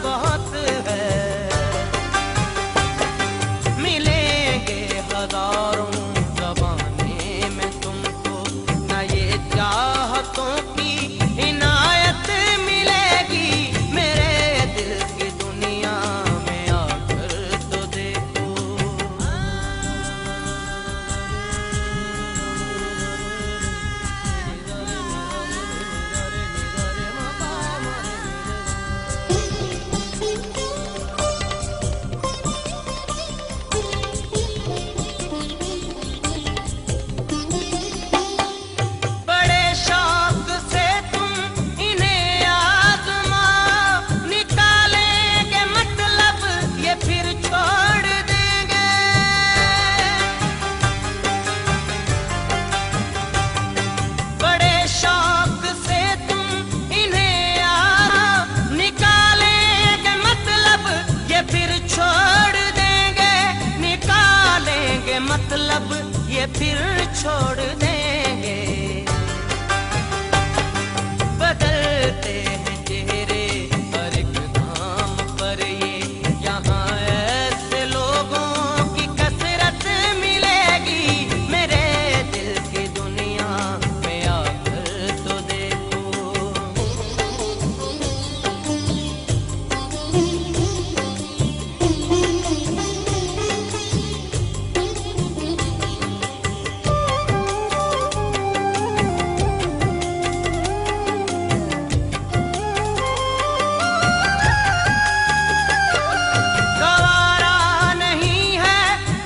बहुत है। मिलेंगे हजारों ज़माने में तुमको, न ये चाहतों की इनायत मिलेगी। मेरे दिल की दुनिया में आकर तो देखो। बड़े शौक से तुम इन्हें आज़माओ, निकालेंगे मतलब ये फिर छोड़ देंगे। बड़े शौक से तुम इन्हें निकालेंगे मतलब ये फिर छोड़ देंगे। निकालेंगे मतलब ये फिर छोड़ देंगे। बदलते हैं चेहरे हर एक नाम पर, ये यहाँ ऐसे लोगों की कसरत मिलेगी। मेरे दिल की दुनिया में आकर तो देखो। गवारा नहीं है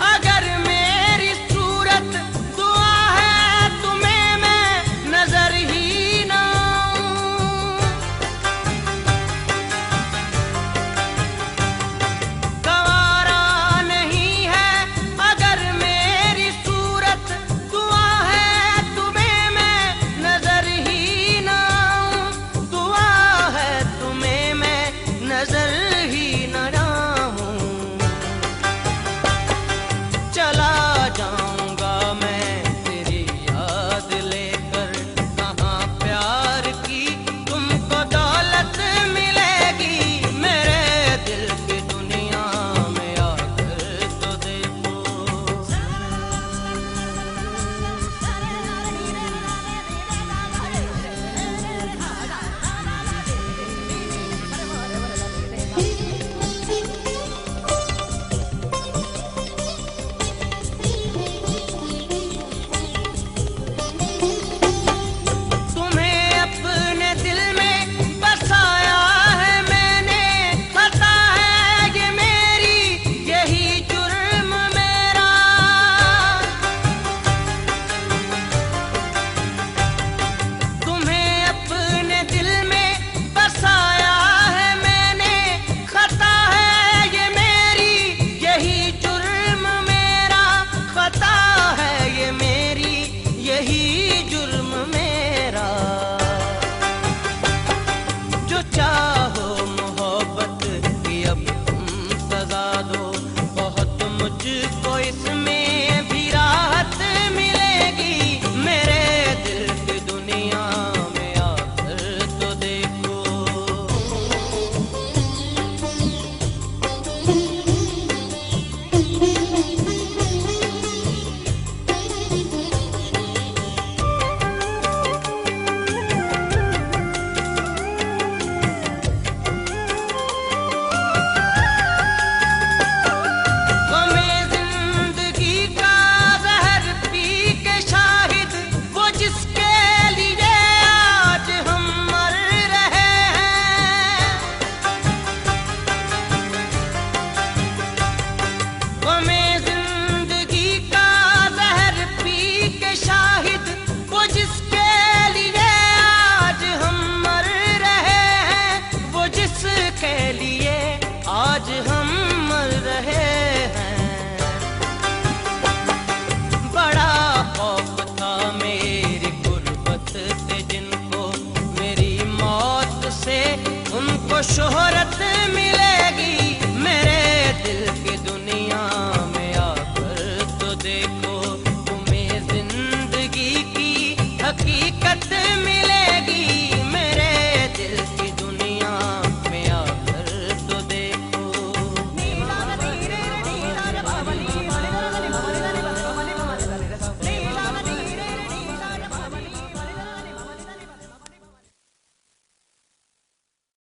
अगर मेरी सूरत, दुआ है तुम्हें मैं नजर ही ना आऊं। गवारा नहीं है अगर मेरी सूरत, दुआ है तुम्हें मैं नजर ही ना आऊं। दुआ है तुम्हें मैं नजर ही न आऊं। चला जाऊंगा मैं तेरी याद लेकर, कहाँ प्यार की तुमको दौलत मिलेगी। मेरे दिल की दुनिया में आकर तो देखो। तुम्हें अपने दिल में बसाया है मैंने, खता है ये मेरी, यही जुर्म मेरा। तुम्हें अपने दिल में बसाया है मैंने, खता है ये मेरी, यही जुर्म मेरा। खता है ये मेरी, यही जुर्म मेरा। जो चाहो मोहब्बत की अब तुम सजा दो, बहुत मुझको इसमें भी राहत मिलेगी। मेरे दिल की दुनिया में आकर तो देखो। गमे जिंदगी का जहर पी के शाहिद, वो जिसके लिए आज हम मर रहे हैं। गमे जिंदगी का जहर पी के शाहिद, वो जिसके लिए आज हम मर रहे हैं। वो जिसके लिए आज हम मर रहे हैं। बड़ा खौफ था मेरी गुर्बत से जिनको, मेरी मौत से उनको शोहरत